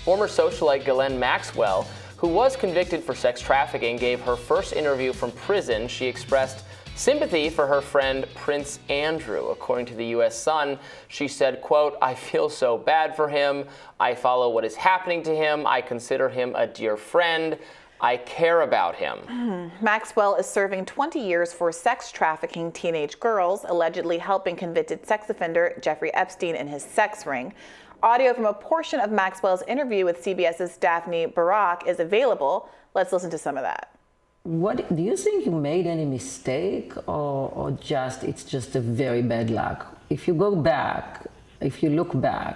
Former socialite Ghislaine Maxwell, who was convicted for sex trafficking, gave her first interview from prison. She expressed sympathy for her friend Prince Andrew. According to the U.S. Sun, she said, quote, "I feel so bad for him. I follow what is happening to him. I consider him a dear friend. I care about him." Maxwell is serving 20 years for sex trafficking teenage girls, allegedly helping convicted sex offender Jeffrey Epstein in his sex ring. Audio from a portion of Maxwell's interview with CBS's Daphne Barak is available. Let's listen to some of that. What do you think you made any mistake, or it's just a very bad luck? If you look back,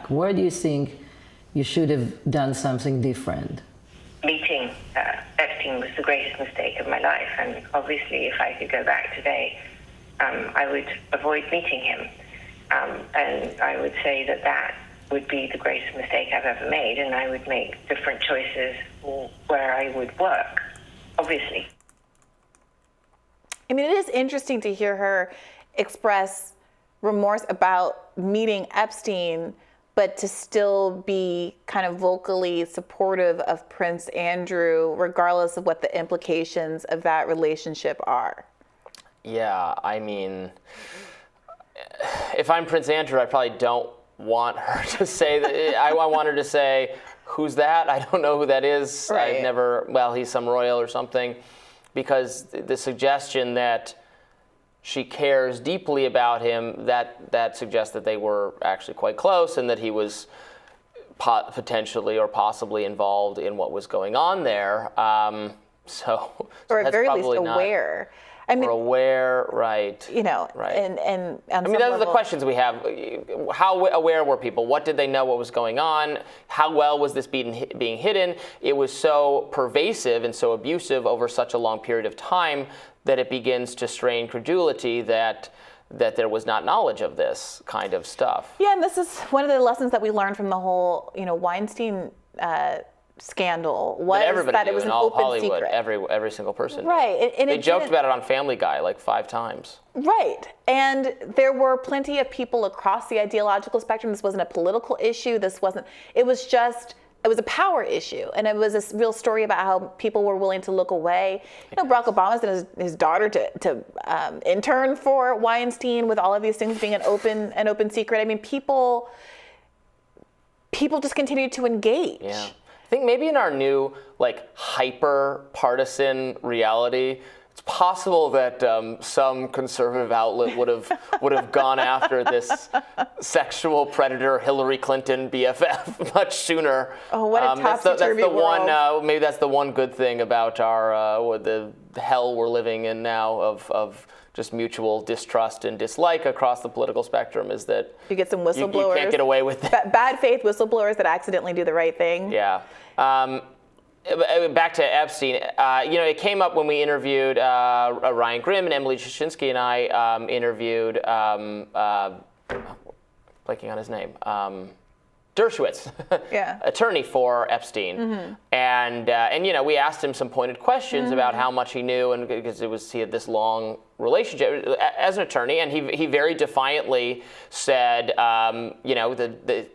where do you think you should have done something different? Meeting Epstein was the greatest mistake of my life, and obviously if I could go back today, I would avoid meeting him. And I would say that would be the greatest mistake I've ever made, and I would make different choices where I would work, obviously. I mean, it is interesting to hear her express remorse about meeting Epstein, but to still be kind of vocally supportive of Prince Andrew, regardless of what the implications of that relationship are. Yeah, I mean, if I'm Prince Andrew, I probably don't want her to say that. I want her to say, "Who's that? I don't know who that is. Right. I've never, well, he's some royal or something." Because the suggestion that she cares deeply about him, that suggests that they were actually quite close and that he was potentially or possibly involved in what was going on there. Or at very least aware. I mean, aware, right? You know, right. And I mean, those are the questions we have. How aware were people? What did they know what was going on? How well was this being hidden? It was so pervasive and so abusive over such a long period of time that it begins to strain credulity that there was not knowledge of this kind of stuff. Yeah, and this is one of the lessons that we learned from the whole, Weinstein scandal was that it was an open Hollywood, secret. Every single person. Right. And they joked about it on Family Guy like 5 times. Right. And there were plenty of people across the ideological spectrum. This wasn't a political issue. It was a power issue. And it was a real story about how people were willing to look away. Barack Obama sent his daughter to intern for Weinstein, with all of these things being an open secret. I mean, people just continued to engage. Yeah. I think maybe in our new, hyper partisan reality, it's possible that some conservative outlet would have gone after this sexual predator Hillary Clinton BFF much sooner. Oh, what a topsy-turvy world. Maybe that's the one good thing about our the hell we're living in now of just mutual distrust and dislike across the political spectrum, is that you get some whistleblowers. You can't get away with it. Bad faith whistleblowers that accidentally do the right thing. Yeah. Back to Epstein. It came up when we interviewed Ryan Grimm, and Emily Jashinsky and I interviewed, blanking on his name, Dershowitz, yeah. attorney for Epstein, mm-hmm. and we asked him some pointed questions mm-hmm. about how much he knew, and because he had this long relationship as an attorney, and he very defiantly said, the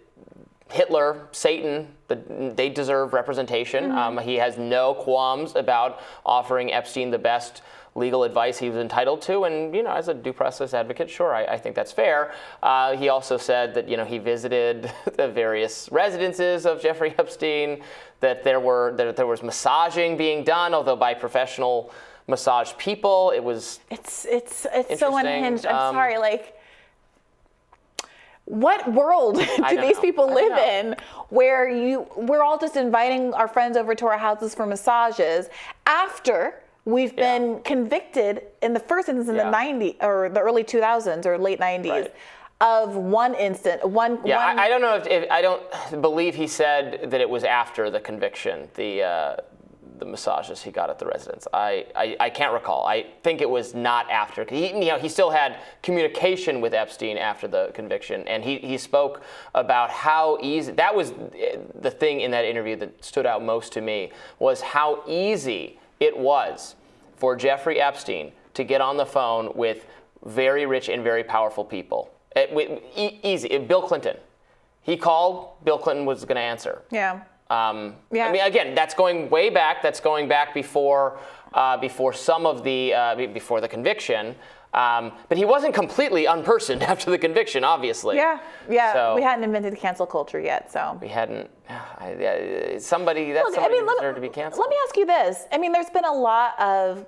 Hitler, Satan, they deserve representation. Mm-hmm. He has no qualms about offering Epstein the best legal advice he was entitled to, and as a due process advocate, sure, I think that's fair. He also said that he visited the various residences of Jeffrey Epstein, that there was massaging being done, although by professional massage people. It's so unhinged. I'm sorry, what world do these people live in where we're all just inviting our friends over to our houses for massages after we've been convicted in the first instance in the 90s or the early 2000s or late 90s right. of one instant. I don't know if I don't believe he said that it was after the conviction, the massages he got at the residence. I can't recall. I think it was not after. He still had communication with Epstein after the conviction, and he spoke about how easy, that was the thing in that interview that stood out most to me, was how easy it was for Jeffrey Epstein to get on the phone with very rich and very powerful people. Easy. Bill Clinton. He called, Bill Clinton was going to answer. Yeah. I mean, again, that's going way back. That's going back before some of the before the conviction. But he wasn't completely unpersoned after the conviction, obviously. Yeah. So, we hadn't invented cancel culture yet, so. We hadn't. Somebody deserved to be canceled. Let me ask you this. I mean, there's been a lot of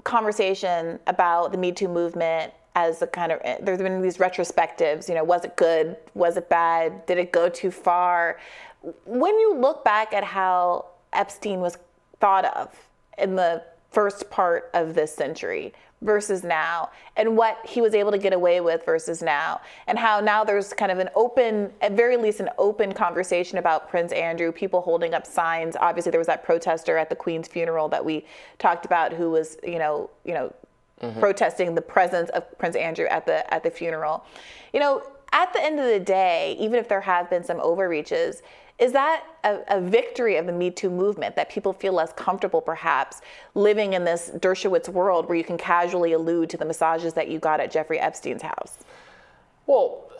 conversation about the Me Too movement as a kind of, there's been these retrospectives, was it good? Was it bad? Did it go too far? When you look back at how Epstein was thought of in the first part of this century versus now, and what he was able to get away with versus now, and how now there's kind of an open, at very least an open conversation about Prince Andrew, people holding up signs. Obviously, there was that protester at the Queen's funeral that we talked about who was, protesting the presence of Prince Andrew at the funeral. At the end of the day, even if there have been some overreaches, is that a victory of the Me Too movement, that people feel less comfortable perhaps living in this Dershowitz world where you can casually allude to the massages that you got at Jeffrey Epstein's house? Well,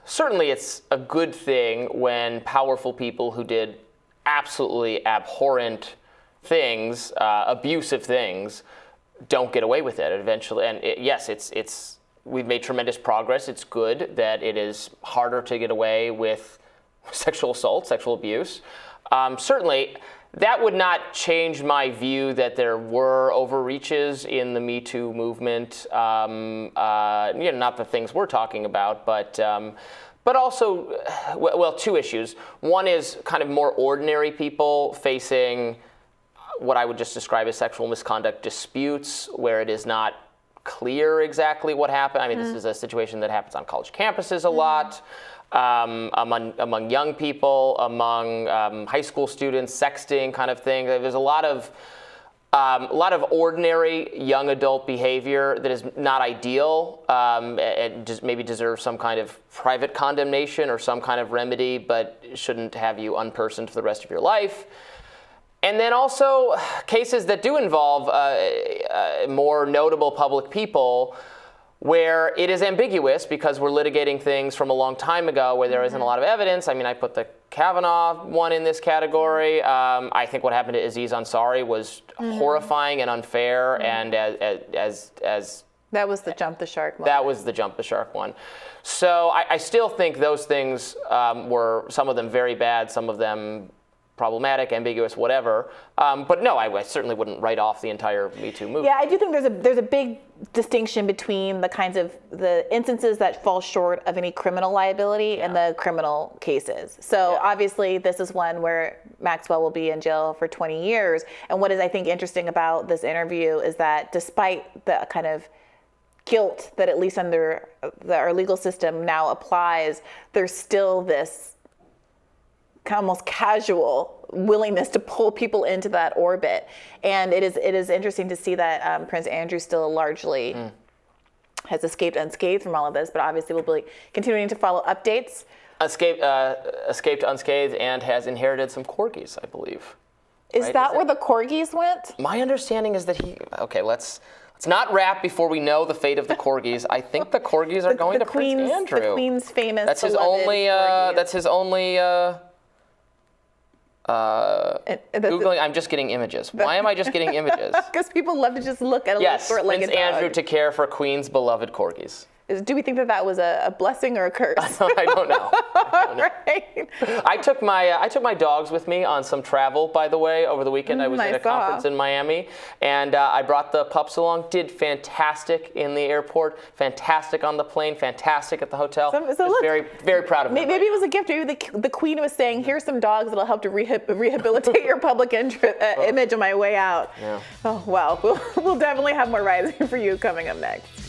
certainly it's a good thing when powerful people who did absolutely abhorrent things, abusive things, don't get away with it eventually. And we've made tremendous progress. It's good that it is harder to get away with sexual assault, sexual abuse. Certainly, that would not change my view that there were overreaches in the Me Too movement. Not the things we're talking about, but also, two issues. One is kind of more ordinary people facing what I would just describe as sexual misconduct disputes, where it is not clear exactly what happened. I mean, this is a situation that happens on college campuses a lot. Among young people, among high school students, sexting kind of thing. There's a lot of ordinary young adult behavior that is not ideal and just maybe deserves some kind of private condemnation or some kind of remedy, but shouldn't have you unpersoned for the rest of your life. And then also cases that do involve more notable public people, where it is ambiguous because we're litigating things from a long time ago where there isn't a lot of evidence. I mean, I put the Kavanaugh one in this category. I think what happened to Aziz Ansari was horrifying and unfair, and as that was the jump the shark one. That was the jump the shark one. So I still think those things were, some of them very bad, some of them problematic, ambiguous, whatever. But no, I certainly wouldn't write off the entire Me Too movement. Yeah, I do think there's a big distinction between the instances that fall short of any criminal liability and the criminal cases. So obviously this is one where Maxwell will be in jail for 20 years. And what is, I think, interesting about this interview is that despite the kind of guilt that at least under our legal system now applies, there's still this almost casual willingness to pull people into that orbit. And it is interesting to see that Prince Andrew still largely has escaped unscathed from all of this, but obviously we'll be continuing to follow updates. Escaped unscathed and has inherited some corgis, I believe. Is that where the corgis went? My understanding is that let's not wrap before we know the fate of the corgis. I think the corgis are going to Prince Andrew. The Queen's famous. That's his only. Googling, I'm just getting images. Why am I just getting images? Because people love to just look at a little short-legged dog. Prince Andrew to care for Queen's beloved corgis. Do we think that was a blessing or a curse? I don't know. Right. I took my dogs with me on some travel, by the way, over the weekend. I was at a conference in Miami, and I brought the pups along. Did fantastic in the airport, fantastic on the plane, fantastic at the hotel. So look, very, very proud of them. Maybe it was a gift. Maybe the Queen was saying, "Here's some dogs that'll help to rehabilitate your public image on my way out." Yeah. Oh well, we'll definitely have more Rising for you coming up next.